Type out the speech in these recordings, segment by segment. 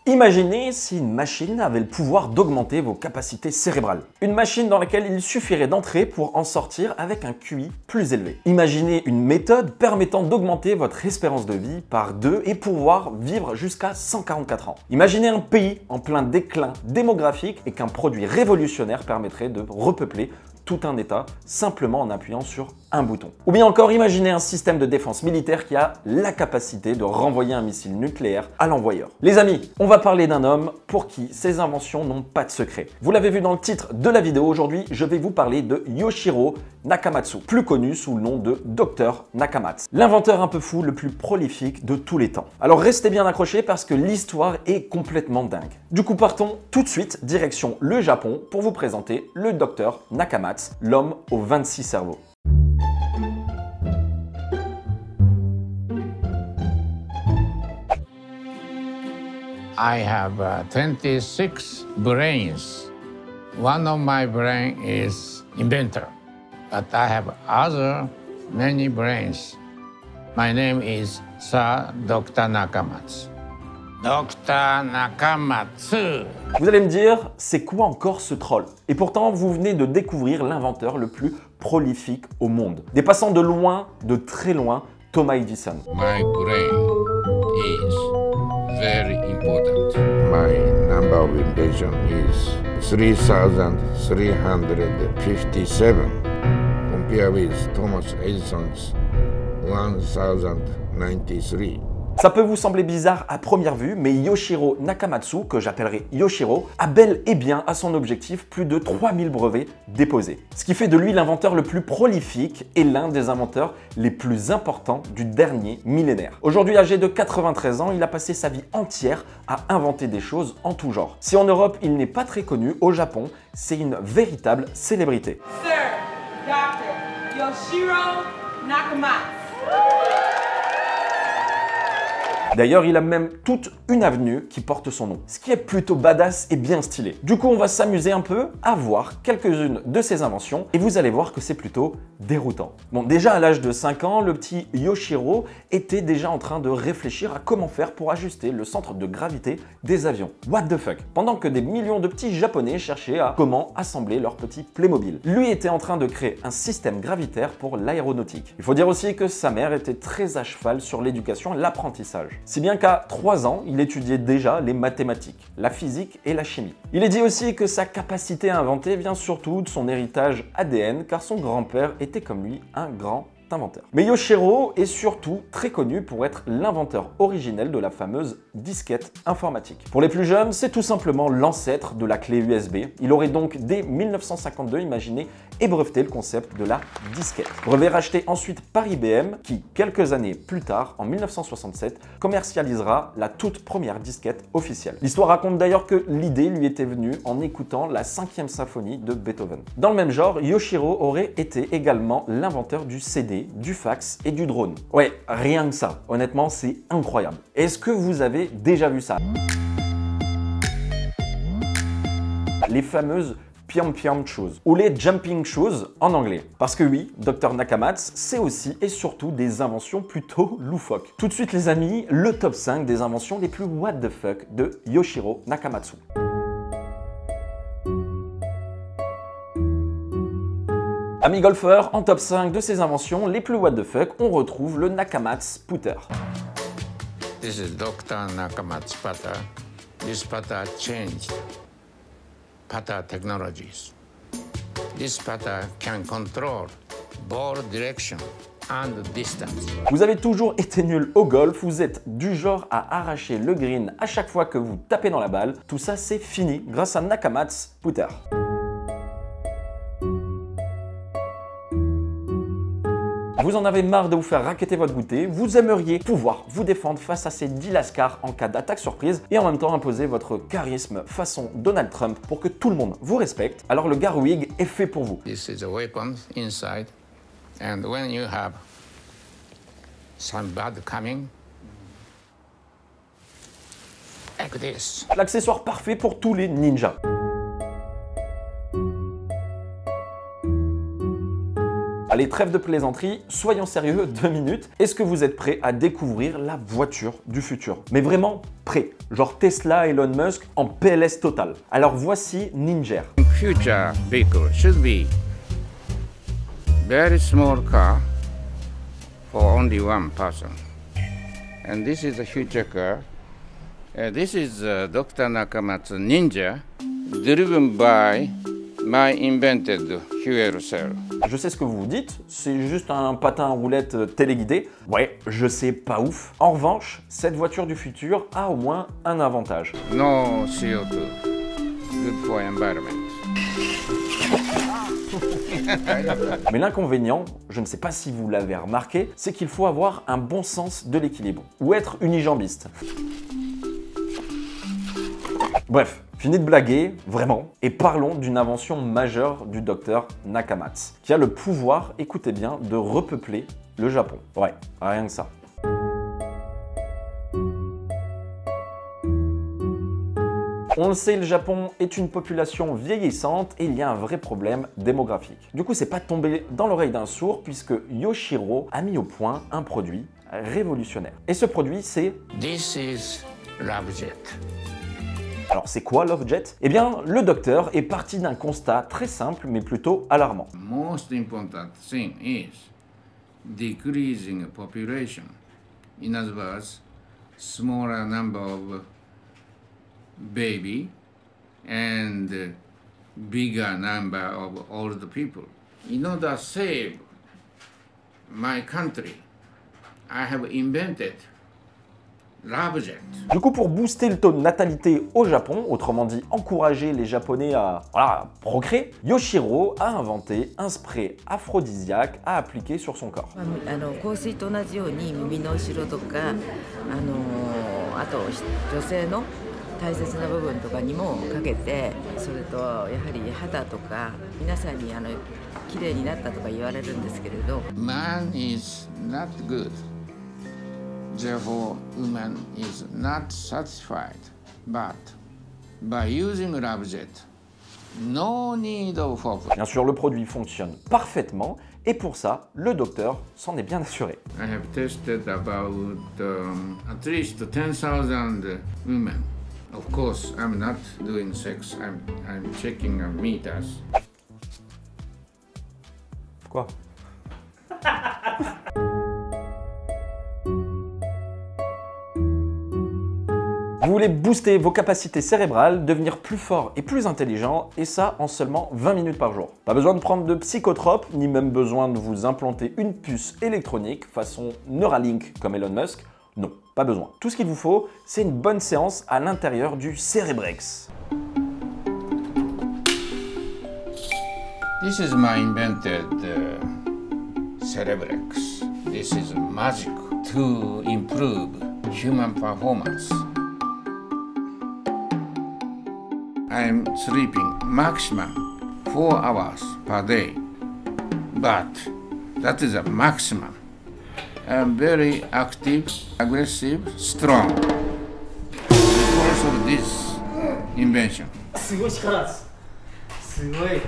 Imaginez si une machine avait le pouvoir d'augmenter vos capacités cérébrales. Une machine dans laquelle il suffirait d'entrer pour en sortir avec un QI plus élevé. Imaginez une méthode permettant d'augmenter votre espérance de vie par 2 et pouvoir vivre jusqu'à 144 ans. Imaginez un pays en plein déclin démographique et qu'un produit révolutionnaire permettrait de repeupler tout un État simplement en appuyant sur un bouton. Ou bien encore, imaginez un système de défense militaire qui a la capacité de renvoyer un missile nucléaire à l'envoyeur. Les amis, on va parler d'un homme pour qui ces inventions n'ont pas de secret. Vous l'avez vu dans le titre de la vidéo, aujourd'hui je vais vous parler de Yoshiro Nakamatsu, plus connu sous le nom de Dr Nakamatsu, l'inventeur un peu fou le plus prolifique de tous les temps. Alors restez bien accrochés parce que l'histoire est complètement dingue. Du coup partons tout de suite direction le Japon pour vous présenter le Dr Nakamatsu, l'homme aux 26 cerveaux. I have 26 brains. One of my brain is inventor, but I have other many brains. My name is Sir Dr. Nakamatsu. Dr. Nakamatsu. Vous allez me dire, c'est quoi encore ce troll? Et pourtant, vous venez de découvrir l'inventeur le plus prolifique au monde, dépassant de loin, de très loin, Thomas Edison. My brain is very important. My number of invention is 3,357, compared with Thomas Edison's 1,093. Ça peut vous sembler bizarre à première vue, mais Yoshiro Nakamatsu, que j'appellerai Yoshiro, a bel et bien à son objectif plus de 3000 brevets déposés. Ce qui fait de lui l'inventeur le plus prolifique et l'un des inventeurs les plus importants du dernier millénaire. Aujourd'hui âgé de 93 ans, il a passé sa vie entière à inventer des choses en tout genre. Si en Europe il n'est pas très connu, au Japon, c'est une véritable célébrité. Sir Dr. Yoshiro Nakamatsu. D'ailleurs, il a même toute une avenue qui porte son nom, ce qui est plutôt badass et bien stylé. Du coup, on va s'amuser un peu à voir quelques-unes de ses inventions et vous allez voir que c'est plutôt déroutant. Bon, déjà à l'âge de 5 ans, le petit Yoshiro était déjà en train de réfléchir à comment faire pour ajuster le centre de gravité des avions. What the fuck? Pendant que des millions de petits japonais cherchaient à comment assembler leur petit Playmobil. Lui était en train de créer un système gravitaire pour l'aéronautique. Il faut dire aussi que sa mère était très à cheval sur l'éducation et l'apprentissage. Si bien qu'à 3 ans, il étudiait déjà les mathématiques, la physique et la chimie. Il est dit aussi que sa capacité à inventer vient surtout de son héritage ADN, car son grand-père était comme lui un grand inventeur. Mais Yoshiro est surtout très connu pour être l'inventeur originel de la fameuse disquette informatique. Pour les plus jeunes, c'est tout simplement l'ancêtre de la clé USB. Il aurait donc dès 1952 imaginé et breveté le concept de la disquette. Brevet racheté ensuite par IBM qui, quelques années plus tard, en 1967, commercialisera la toute première disquette officielle. L'histoire raconte d'ailleurs que l'idée lui était venue en écoutant la 5e symphonie de Beethoven. Dans le même genre, Yoshiro aurait été également l'inventeur du CD, du fax et du drone. Ouais, rien que ça. Honnêtement, c'est incroyable. Est-ce que vous avez déjà vu ça? Les fameuses Piam Piam Shoes, ou les Jumping Shoes en anglais. Parce que oui, Dr Nakamatsu, c'est aussi et surtout des inventions plutôt loufoques. Tout de suite les amis, le top 5 des inventions les plus what the fuck de Yoshiro Nakamatsu. Amis golfeurs, en top 5 de ces inventions les plus what the fuck, on retrouve le Nakamatsu putter. This is Dr. Nakamatsu putter. This putter changed putter technologies. This putter can control ball direction and distance. Vous avez toujours été nul au golf, vous êtes du genre à arracher le green à chaque fois que vous tapez dans la balle. Tout ça c'est fini grâce à Nakamatsu putter. Vous en avez marre de vous faire racketter votre goûter, vous aimeriez pouvoir vous défendre face à ces 10 lascars en cas d'attaque surprise et en même temps imposer votre charisme façon Donald Trump pour que tout le monde vous respecte. Alors le Garwig est fait pour vous. This is a weapon inside, and when you have some bad coming, like this. L'accessoire parfait pour tous les ninjas. Allez, trêve de plaisanterie, soyons sérieux 2 minutes. Est-ce que vous êtes prêts à découvrir la voiture du futur? Mais vraiment prêts. Genre Tesla, Elon Musk en PLS total. Alors voici Ninja. Future vehicle should be very small car for only one person. And this is a future car. This is Dr. Nakamatsu Ninja, driven by my invented fuel cell. Je sais ce que vous vous dites, c'est juste un patin à roulettes téléguidé. Ouais, je sais, pas ouf. En revanche, cette voiture du futur a au moins un avantage. No CO2. Good for environment. Mais l'inconvénient, je ne sais pas si vous l'avez remarqué, c'est qu'il faut avoir un bon sens de l'équilibre, ou être unijambiste. Bref, fini de blaguer, vraiment, et parlons d'une invention majeure du docteur Nakamatsu, qui a le pouvoir, écoutez bien, de repeupler le Japon. Ouais, rien que ça. On le sait, le Japon est une population vieillissante et il y a un vrai problème démographique. Du coup, c'est pas tombé dans l'oreille d'un sourd puisque Yoshiro a mis au point un produit révolutionnaire. Et ce produit, c'est... This is LoveJet. Alors, c'est quoi LoveJet? Eh bien, le docteur est parti d'un constat très simple mais plutôt alarmant. Most important thing is decreasing population. In other words, smaller number of baby and bigger number of old people. In order to save my country, I have invented LoveJet. Du coup, pour booster le taux de natalité au Japon, autrement dit encourager les Japonais à procréer, Yoshiro a inventé un spray aphrodisiaque à appliquer sur son corps. 香水と同じように耳の後ろとかあと女性の大切な部分とかにもかけて、それとやはり肌とか皆さんに綺麗になったとか言われるんですけれど。Man is not good. Therefore, woman is not satisfied. But by using LoveJet, no need of hope. Bien sûr, le produit fonctionne parfaitement et pour ça, le docteur s'en est bien assuré. I have tested about at least 10,000 women. Of course, I'm not doing sex. I'm checking meters. Quoi? Vous voulez booster vos capacités cérébrales, devenir plus fort et plus intelligent, et ça en seulement 20 minutes par jour. Pas besoin de prendre de psychotropes, ni même besoin de vous implanter une puce électronique façon Neuralink comme Elon Musk. Non, pas besoin. Tout ce qu'il vous faut, c'est une bonne séance à l'intérieur du Cerebrex. This is my invented Cerebrex. This is magic to improve human performance. I'm sleeping maximum 4 hours per day, but that is a maximum. I'm very active, aggressive, strong because of this invention. すごい力です。すごい。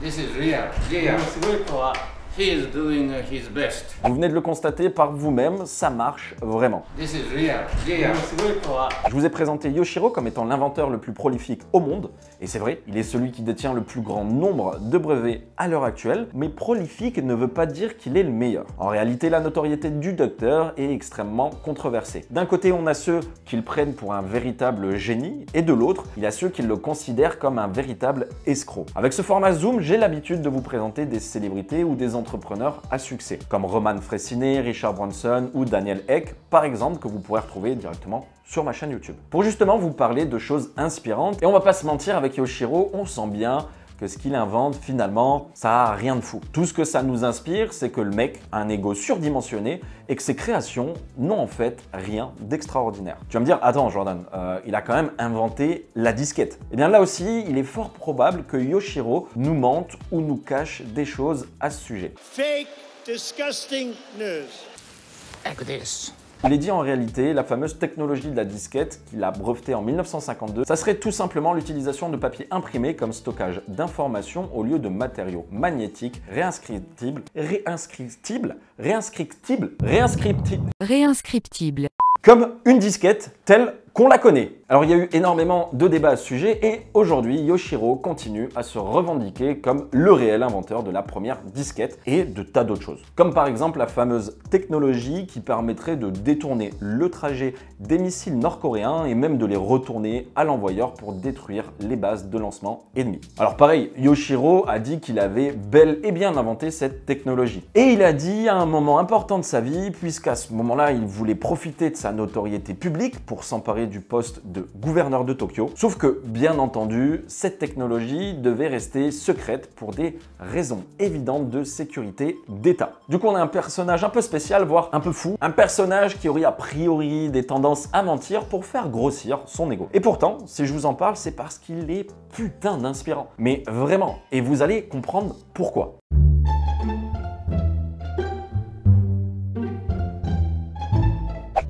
This is real. Real. すごいパワー。 He is doing his best. Vous venez de le constater par vous-même, ça marche vraiment. This is real. Real. すごいパワー。 Je vous ai présenté Yoshiro comme étant l'inventeur le plus prolifique au monde, et c'est vrai, il est celui qui détient le plus grand nombre de brevets à l'heure actuelle, mais prolifique ne veut pas dire qu'il est le meilleur. En réalité, la notoriété du docteur est extrêmement controversée. D'un côté, on a ceux qui le prennent pour un véritable génie, et de l'autre, il y a ceux qui le considèrent comme un véritable escroc. Avec ce format Zoom, j'ai l'habitude de vous présenter des célébrités ou des entrepreneurs à succès, comme Roman Frécinet, Richard Branson ou Daniel Ek, par exemple, que vous pourrez retrouver directement sur ma chaîne YouTube. Pour justement vous parler de choses inspirantes, et on va pas se mentir, avec Yoshiro, on sent bien que ce qu'il invente, finalement, ça a rien de fou. Tout ce que ça nous inspire, c'est que le mec a un ego surdimensionné et que ses créations n'ont en fait rien d'extraordinaire. Tu vas me dire, attends Jordan, il a quand même inventé la disquette. Eh bien là aussi, il est fort probable que Yoshiro nous mente ou nous cache des choses à ce sujet. Fake, disgusting news. Like this. Il est dit en réalité, la fameuse technologie de la disquette qu'il a brevetée en 1952, ça serait tout simplement l'utilisation de papier imprimé comme stockage d'informations au lieu de matériaux magnétiques réinscriptibles, réinscriptibles, comme une disquette telle qu'on la connaît. Alors il y a eu énormément de débats à ce sujet et aujourd'hui Yoshiro continue à se revendiquer comme le réel inventeur de la première disquette et de tas d'autres choses. Comme par exemple la fameuse technologie qui permettrait de détourner le trajet des missiles nord-coréens et même de les retourner à l'envoyeur pour détruire les bases de lancement ennemies. Alors pareil, Yoshiro a dit qu'il avait bel et bien inventé cette technologie. Et il a dit à un moment important de sa vie, puisqu'à ce moment-là, il voulait profiter de sa notoriété publique pour s'emparer du poste de gouverneur de Tokyo. Sauf que, bien entendu, cette technologie devait rester secrète pour des raisons évidentes de sécurité d'État. Du coup, on a un personnage un peu spécial, voire un peu fou. Un personnage qui aurait a priori des tendances à mentir pour faire grossir son ego. Et pourtant, si je vous en parle, c'est parce qu'il est putain d'inspirant. Mais vraiment, et vous allez comprendre pourquoi.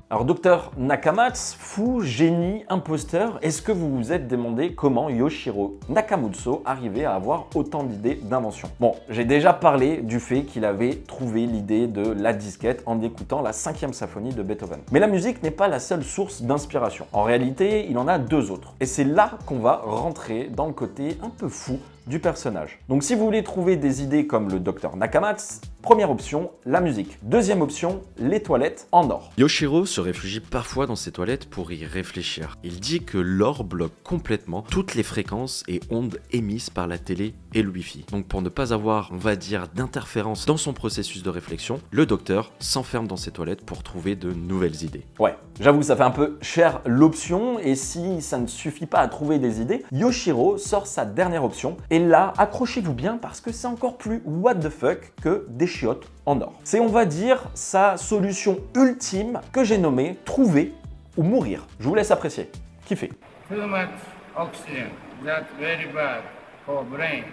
Alors, docteur Nakamatsu, fou, génie, imposteur, est-ce que vous vous êtes demandé comment Yoshiro Nakamotsu arrivait à avoir autant d'idées d'invention? Bon, j'ai déjà parlé du fait qu'il avait trouvé l'idée de la disquette en écoutant la 5e symphonie de Beethoven. Mais la musique n'est pas la seule source d'inspiration. En réalité, il en a deux autres. Et c'est là qu'on va rentrer dans le côté un peu fou du personnage. Donc si vous voulez trouver des idées comme le docteur Nakamatsu, première option, la musique. Deuxième option, les toilettes en or. Yoshiro se réfugie parfois dans ses toilettes pour y réfléchir. Il dit que l'or bloque complètement toutes les fréquences et ondes émises par la télé et le Wi-Fi. Donc pour ne pas avoir, on va dire, d'interférence dans son processus de réflexion, le docteur s'enferme dans ses toilettes pour trouver de nouvelles idées. Ouais, j'avoue, ça fait un peu cher l'option, et si ça ne suffit pas à trouver des idées, Yoshiro sort sa dernière option. Et là, accrochez-vous bien parce que c'est encore plus what the fuck que des chiottes en or. C'est, on va dire, sa solution ultime que j'ai nommée trouver ou mourir. Je vous laisse apprécier. Kiffez. Too much oxygen, that's very bad for brain.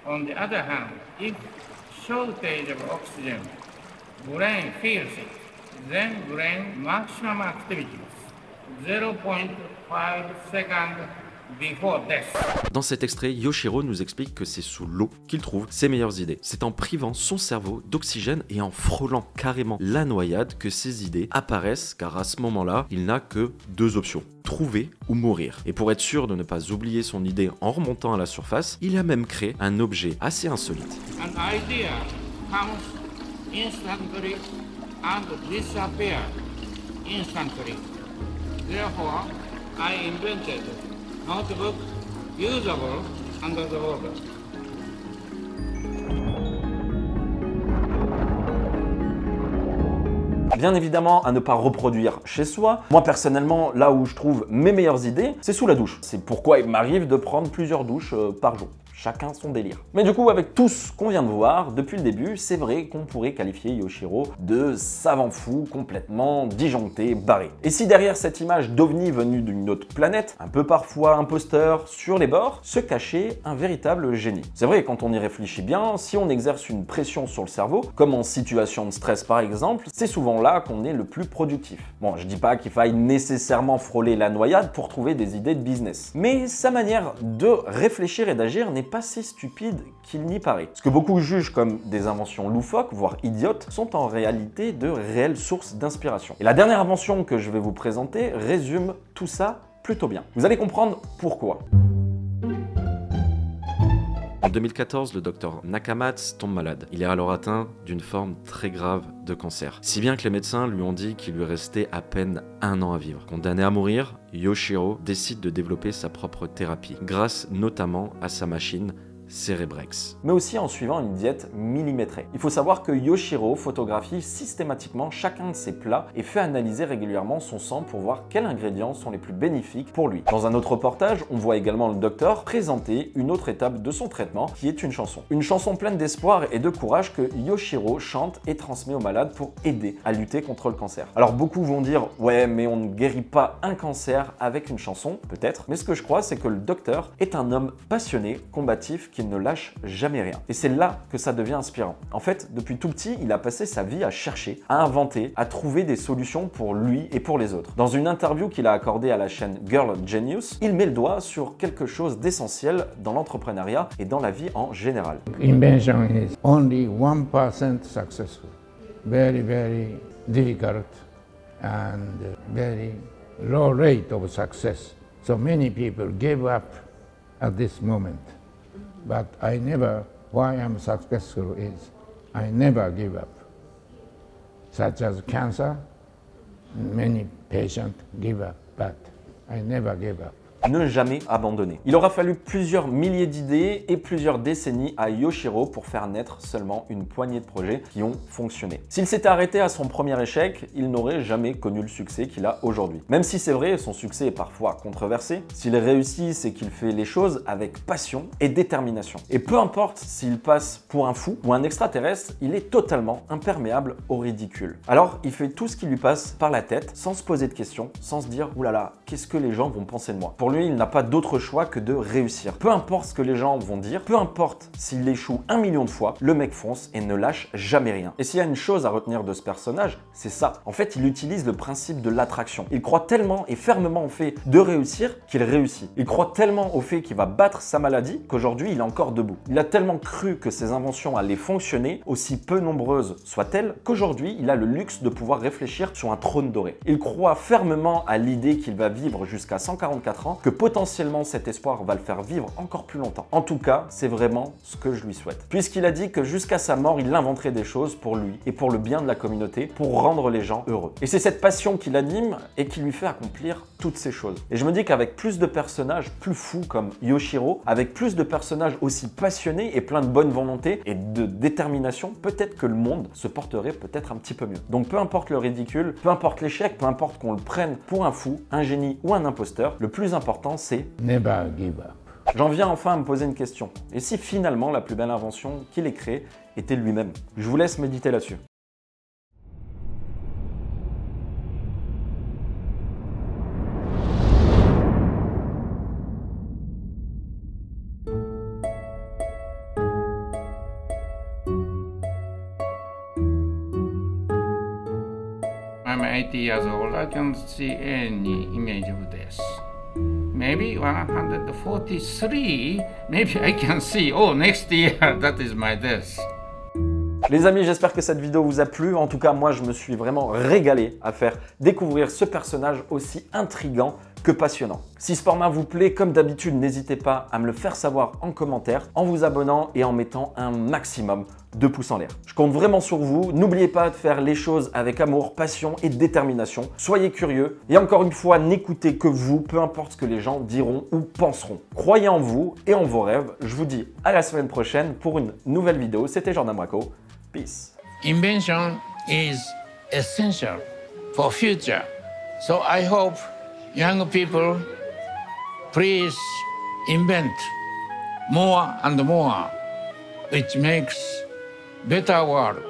On the other hand, if shortage of oxygen, brain feels it, then brain maximum activities, 0.5 seconds before death. Dans cet extrait, Yoshiro nous explique que c'est sous l'eau qu'il trouve ses meilleures idées. C'est en privant son cerveau d'oxygène et en frôlant carrément la noyade que ses idées apparaissent, car à ce moment-là, il n'a que deux options: trouver ou mourir. Et pour être sûr de ne pas oublier son idée en remontant à la surface, il a même créé un objet assez insolite. An idea comes instantly and disappears instantly. Therefore, I invented notebook usable under the water. Bien évidemment, à ne pas reproduire chez soi. Moi, personnellement, là où je trouve mes meilleures idées, c'est sous la douche. C'est pourquoi il m'arrive de prendre plusieurs douches par jour. Chacun son délire. Mais du coup, avec tout ce qu'on vient de voir depuis le début, c'est vrai qu'on pourrait qualifier Yoshiro de savant fou, complètement disjoncté, barré. Et si derrière cette image d'ovni venu d'une autre planète, un peu parfois imposteur sur les bords, se cachait un véritable génie. C'est vrai, quand on y réfléchit bien, si on exerce une pression sur le cerveau, comme en situation de stress par exemple, c'est souvent là qu'on est le plus productif. Bon, je dis pas qu'il faille nécessairement frôler la noyade pour trouver des idées de business, mais sa manière de réfléchir et d'agir n'est pas si stupide qu'il n'y paraît. Ce que beaucoup jugent comme des inventions loufoques, voire idiotes, sont en réalité de réelles sources d'inspiration. Et la dernière invention que je vais vous présenter résume tout ça plutôt bien. Vous allez comprendre pourquoi. En 2014, le docteur Nakamatsu tombe malade. Il est alors atteint d'une forme très grave de cancer. Si bien que les médecins lui ont dit qu'il lui restait à peine 1 an à vivre. Condamné à mourir, Yoshiro décide de développer sa propre thérapie, grâce notamment à sa machine Cerebrex. Mais aussi en suivant une diète millimétrée. Il faut savoir que Yoshiro photographie systématiquement chacun de ses plats et fait analyser régulièrement son sang pour voir quels ingrédients sont les plus bénéfiques pour lui. Dans un autre reportage, on voit également le docteur présenter une autre étape de son traitement qui est une chanson. Une chanson pleine d'espoir et de courage que Yoshiro chante et transmet aux malades pour aider à lutter contre le cancer. Alors beaucoup vont dire « ouais mais on ne guérit pas un cancer avec une chanson », peut-être, mais ce que je crois c'est que le docteur est un homme passionné, combatif, qui ne lâche jamais rien. Et c'est là que ça devient inspirant. En fait, depuis tout petit, il a passé sa vie à chercher, à inventer, à trouver des solutions pour lui et pour les autres. Dans une interview qu'il a accordée à la chaîne Girl Genius, il met le doigt sur quelque chose d'essentiel dans l'entrepreneuriat et dans la vie en général. Invention is only 1% successful. Very, very difficult and very low rate of success. So many people gave up at this moment. But I never, why I'm successful is I never give up. Such as cancer, many patients give up, but I never give up. Ne jamais abandonner. Il aura fallu plusieurs milliers d'idées et plusieurs décennies à Yoshiro pour faire naître seulement une poignée de projets qui ont fonctionné. S'il s'était arrêté à son premier échec, il n'aurait jamais connu le succès qu'il a aujourd'hui. Même si c'est vrai, son succès est parfois controversé, s'il réussit, c'est qu'il fait les choses avec passion et détermination. Et peu importe s'il passe pour un fou ou un extraterrestre, il est totalement imperméable au ridicule. Alors, il fait tout ce qui lui passe par la tête, sans se poser de questions, sans se dire « oulala, qu'est-ce que les gens vont penser de moi ?» Pour lui, il n'a pas d'autre choix que de réussir. Peu importe ce que les gens vont dire, peu importe s'il échoue 1 million de fois, le mec fonce et ne lâche jamais rien. Et s'il y a une chose à retenir de ce personnage, c'est ça. En fait, il utilise le principe de l'attraction. Il croit tellement et fermement au fait de réussir qu'il réussit. Il croit tellement au fait qu'il va battre sa maladie qu'aujourd'hui, il est encore debout. Il a tellement cru que ses inventions allaient fonctionner, aussi peu nombreuses soient-elles, qu'aujourd'hui, il a le luxe de pouvoir réfléchir sur un trône doré. Il croit fermement à l'idée qu'il va vivre jusqu'à 144 ans, que potentiellement cet espoir va le faire vivre encore plus longtemps. En tout cas, c'est vraiment ce que je lui souhaite. Puisqu'il a dit que jusqu'à sa mort, il inventerait des choses pour lui et pour le bien de la communauté, pour rendre les gens heureux. Et c'est cette passion qui l'anime et qui lui fait accomplir toutes ces choses. Et je me dis qu'avec plus de personnages plus fous comme Yoshiro, avec plus de personnages aussi passionnés et plein de bonne volonté et de détermination, peut-être que le monde se porterait peut-être un petit peu mieux. Donc peu importe le ridicule, peu importe l'échec, peu importe qu'on le prenne pour un fou, un génie ou un imposteur, le plus important c'est never give up. J'en viens enfin à me poser une question. Et si finalement la plus belle invention qu'il ait créée était lui-même? Je vous laisse méditer là-dessus. I'm 80 years old. I can't see any image of this. Maybe 143, maybe I can see, oh, next year, that is my death. Les amis, j'espère que cette vidéo vous a plu. En tout cas, moi, je me suis vraiment régalé à faire découvrir ce personnage aussi intriguant que passionnant. Si ce format vous plaît, comme d'habitude, n'hésitez pas à me le faire savoir en commentaire, en vous abonnant et en mettant un maximum de pouces en l'air. Je compte vraiment sur vous. N'oubliez pas de faire les choses avec amour, passion et détermination. Soyez curieux et encore une fois, n'écoutez que vous, peu importe ce que les gens diront ou penseront. Croyez en vous et en vos rêves. Je vous dis à la semaine prochaine pour une nouvelle vidéo. C'était Jordan Bracco. Peace. Invention is essential for future. So I hope young people, please invent more and more, which makes better world.